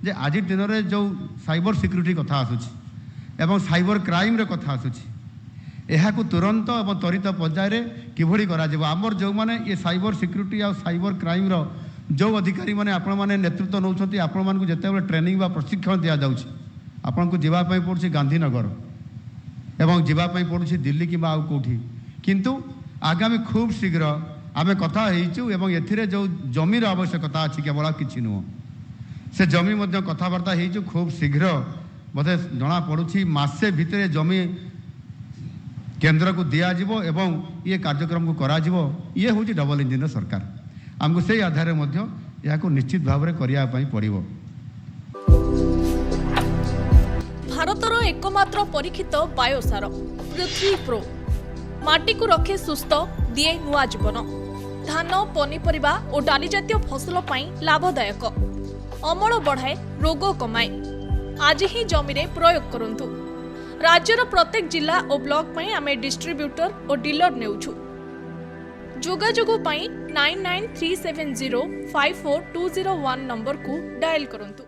जे आज दिन में जो साइबर सिक्यूरीटी कथा आसूची एवं साइबर क्राइम रे कथा आसूची यह तुरंत और त्वरित पर्यायर किभली आमर जो मैंने ये साइबर सिक्यूरीटी आ साइबर क्राइम रो जो अधिकारी मैंने आपण मैंने नेतृत्व नौकरी आपण मानक जिते ट्रेनिंग बा प्रशिक्षण दि जाऊँगी आपन को जीवाई पड़ुछि गांधीनगर एवं जीवाई पड़ुछि दिल्ली कि आउ कौटी किंतु आगामी खूब शीघ्र आम कथा होइचु एवं एथिरे जो जमीर आवश्यकता अच्छी केवल किसी नुह से जमी मध्य कथबार्ता होइचु खूब शीघ्र बोधे जना पड़ुछि मासे भितरे जमी केंद्र को दिज्व एवं ये कार्यक्रम को करा ये हूँ डबल इंजिन सरकार आमको से आधार में निश्चित भाव में करने पड़ो। भारतर एकमात्र परीक्षित बायोसार पृथ्वी प्रो माटी को रखे सुस्थ दिए नुआ जीवन धान पनीपरिबा और डाली जातीय फसल पाई लाभदायक अमल बढ़ाए रोग कमाए आज ही जमी रे प्रयोग करंतु। राज्यर प्रत्येक जिला और ब्लॉक पाई आमे डिस्ट्रीब्यूटर और डीलर नेउछु जोगाजोग पाई 9937054201 नंबर को डायल करंतु।